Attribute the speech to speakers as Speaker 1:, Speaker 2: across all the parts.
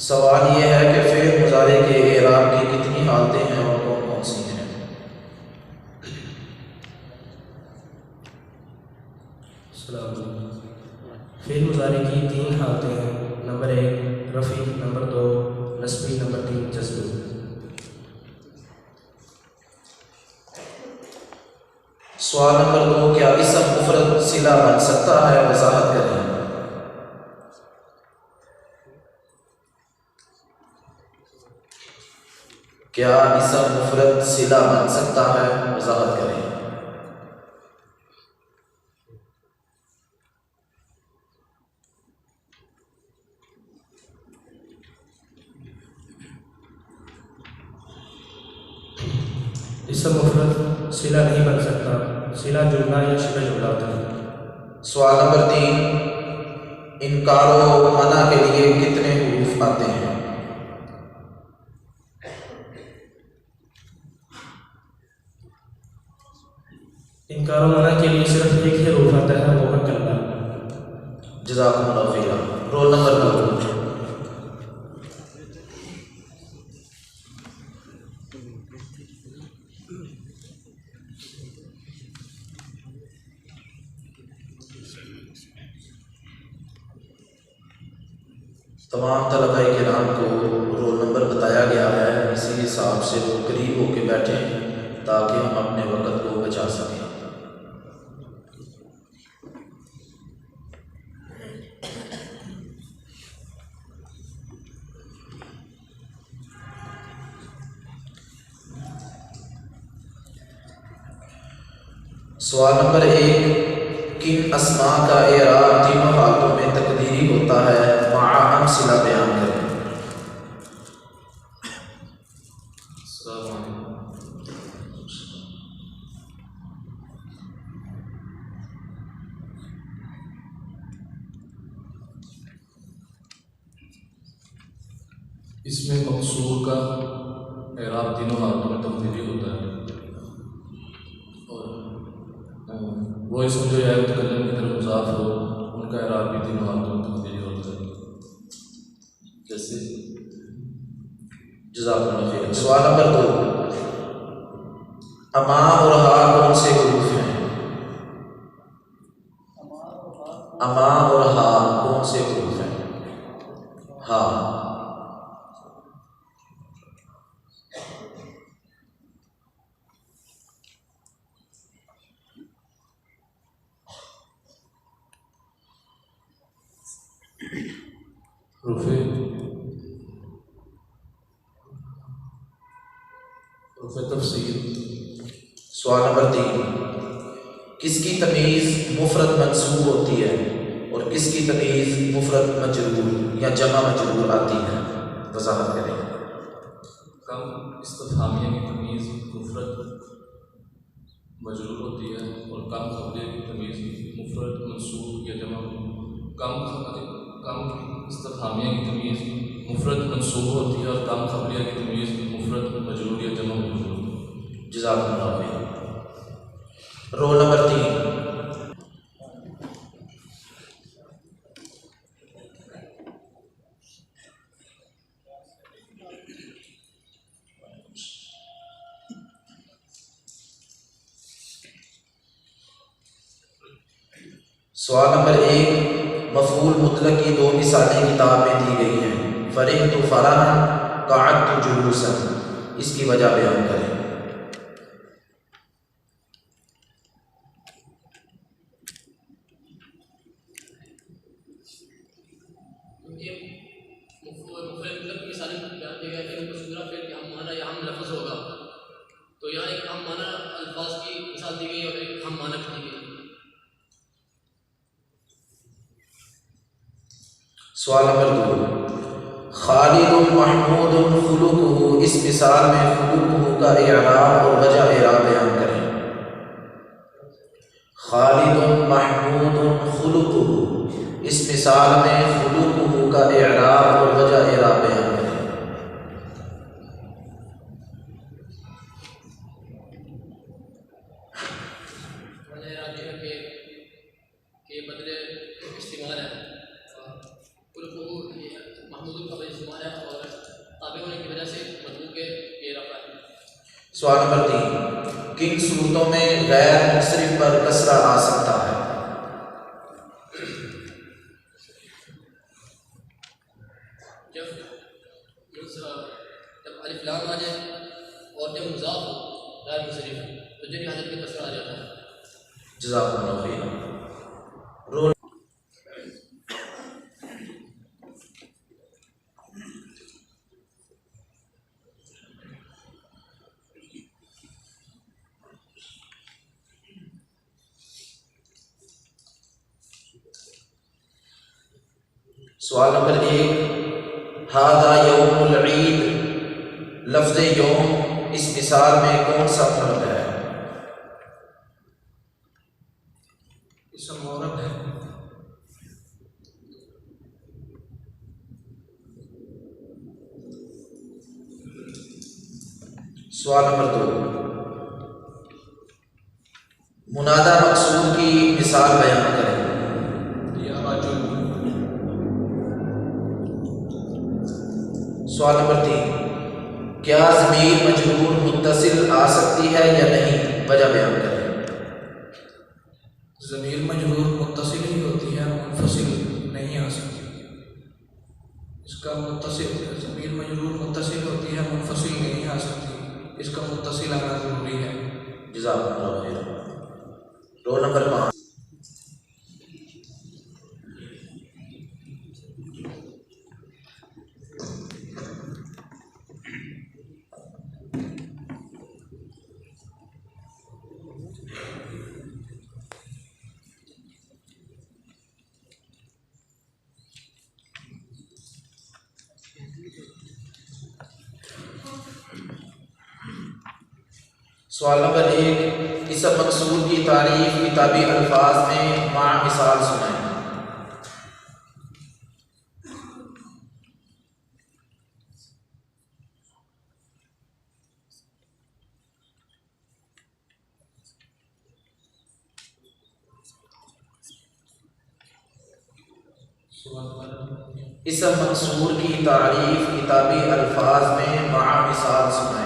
Speaker 1: سوال یہ ہے کہ فعل مضارع کے اعراب کی کتنی حالتیں ہیں اور کون کون سی ہیں؟
Speaker 2: السلام علیکم۔ فعل مضارع کی 3 حالتیں ہیں۔ نمبر 1 رفع، نمبر 2 نصبی، نمبر 3 جزم۔
Speaker 1: سوال نمبر 2، کیا اسم مفرد صلہ بن سکتا ہے؟ وضاحت کریں۔ کیا اسم مفرد صلہ بن سکتا ہے؟ وضاحت کریں۔
Speaker 2: اسم مفرد صلہ نہیں بن سکتا، صلہ جملہ یا شبہ جملہ ہوتا ہے۔
Speaker 1: سوال نمبر 3، انکار و منع کے لیے کتنے حروف آتے ہیں؟
Speaker 2: انکار و منع کے لیے صرف ایک ہی حروف آتا ہے، وہ ہے کلا۔
Speaker 1: جزاکم اللہ خیرا۔ Roll number 2۔ تمام طلباء کرام کو رول نمبر بتایا گیا ہے، اسی حساب سے وہ قریب ہو کے بیٹھیں تاکہ ہم اپنے وقت کو بچا سکیں۔ سوال نمبر 1، کن اسماء کا اعراب تینوں حالتوں میں تقدیری ہوتا ہے؟ مع امثلہ بیان کریں۔
Speaker 3: اس میں مقصور کا اعراب تینوں حالتوں میں تقدیری ہوتا ہے، اور وہ اسم جو ہے متکلم کی طرف مضاف ہو ان کا اعراب بھی تینوں حالتوں میں تقدیری ہوتا ہے۔ جیسے
Speaker 1: جزاکم اللہ خیر۔ سوال نمبر 2، اما اور ہا کون سے حروف ہیں؟ اما اور ہا کون سے حروف ہیں؟ ہا۔
Speaker 3: حروف تفصیل۔
Speaker 1: سوال نمبر 3، کس کی تمیز مفرد منصوب ہوتی ہے اور کس کی تمیز مفرد مجرور یا جمع مجرور آتی ہے؟ وضاحت کریں۔
Speaker 3: کم استفہامیہ کی تمیز مفرد مجرور ہوتی ہے اور کم قبلیہ کی تمیز مفرد منصوب یا جمع۔ کم استفہامیہ کی تمیز مفرد منصوب ہوتی ہے اور کم قبلیہ کی تمیز مفرد مجرور یا جمع مجرور ہوتی ہے۔
Speaker 1: جزاکم اللہ خیر۔ Roll number 3۔ سوال نمبر 1، مفعول مطلق کی 2 مثالیں کتاب میں دی گئی ہیں۔ فرحت فرحا، قعدت جلوسا، اس کی وجہ بیان کریں۔
Speaker 4: تو یہاں ایک ہم معنی الفاظ کی مثال دی گئی ہے اور ایک ہم معنی دی گئی ہے۔
Speaker 1: سوال نمبر 2، خالد محمود خلقہ، اس مثال میں خلقہ کا اعراب اور وجہ اعراب بیان کریں۔ خالد محمود خلقہ، اس مثال میں خلقہ کا اعراب اور وجہ اعراب بیان کریں۔
Speaker 4: کے بدلے استعمال ہے، محمود کا استعمال ہے
Speaker 1: سوال نمبر 3، کن صورتوں میں غیر منصرف پر کسرہ آ سکتا ہے؟
Speaker 4: جب الف لام آ جائے اور جب مضاف ہو غیر منصرف تو جن حالت میں کسرہ آ جاتا ہے۔
Speaker 1: جزاک اللہ خیر۔ سوال نمبر 1، ھذا یوم العید، لفظ یوم اس مثال میں کون سا فرد ہے؟
Speaker 2: اسم مورب ہے۔
Speaker 1: سوال نمبر 2، منادہ مقصود کی مثال بیان کریں۔
Speaker 2: یا رجل۔
Speaker 1: سوال نمبر 3، کیا ضمیر مجرور متصل آ سکتی ہے یا نہیں؟ وجہ بیان کریں۔
Speaker 2: ضمیر مجرور متصل ہی ہوتی ہے، منفصل نہیں آ سکتی۔ اس کا متصل، ضمیر مجرور متصل ہوتی ہے، منفصل نہیں آ سکتی، اس کا متصل آنا ضروری ہے۔
Speaker 1: جزاک اللہ خیر۔ رول نمبر 5، سوال نمبر 1، اسم مقصود کی تعریف کتابی الفاظ میں مع مثال سنائیں۔ اسم مقصود کی تعریف کتابی الفاظ میں مع مثال سنائیں۔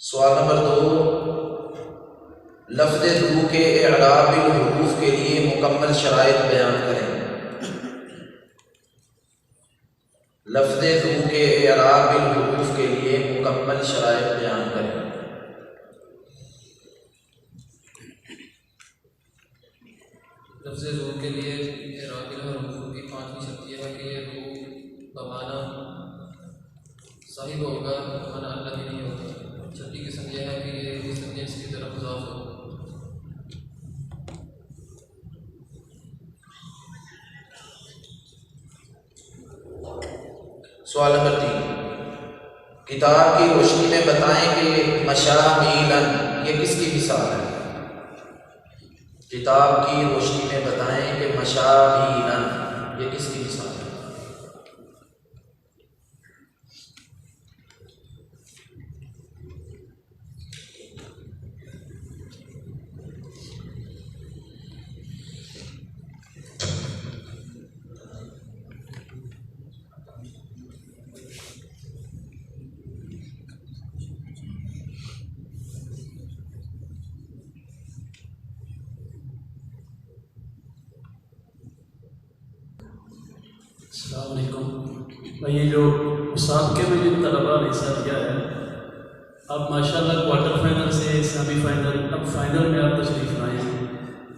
Speaker 1: سوال نمبر 2، لفظ دو کے اعراب بالحروف کے لیے مکمل شرائط بیان کریں۔ لفظ دو کے اعراب بالحروف کے لیے مکمل شرائط بیان کریں۔
Speaker 3: لفظ روح کے لیے اعراب بالحروف کی 5ویں شرط یہ ہے کہ یہ روح بمانا صاحب ہوگا، بمانا اللہ بھی نہیں ہوتا۔ چھٹی قسم یہ ہے کہ یہ اس جنس کی طرف اضاف ہو۔
Speaker 1: سوال نمبر 3، کتاب کی روشنی میں بتائیں کہ مشامیلاً یہ کس کی مثال ہے؟ کتاب کی روشنی میں بتائیں کہ مشامیلاً یہ کس کی مثال ہے؟
Speaker 5: السلام علیکم۔ میں یہ جو مسابقے میں جن طلباء نے حصہ لیا ہے، اب ماشاءاللہ کوارٹر فائنل سے سیمی فائنل، اب فائنل میں آپ تشریف لائے ہیں،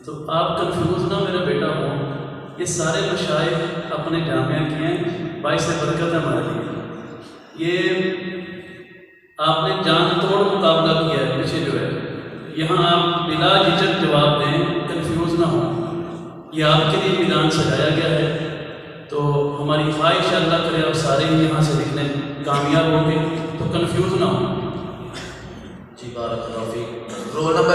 Speaker 5: تو آپ کنفیوز نہ میرا بیٹا ہو۔ یہ سارے مشائخ اپنے جامعہ کے ہیں، باعث برکت ہے ہمارے لیے۔ یہ آپ نے جان توڑ مقابلہ کیا ہے، پیچھے جو ہے یہاں آپ بلا جھجک جواب دیں، کنفیوز نہ ہوں۔ یہ آپ کے لیے میدان سجایا گیا ہے، تو ہماری خواہش اللہ کرے آپ سارے ہی یہاں سے نکلیں کامیاب ہوں گے، تو کنفیوز نہ ہوں.
Speaker 1: جی بارک اللہ فیک. Roll number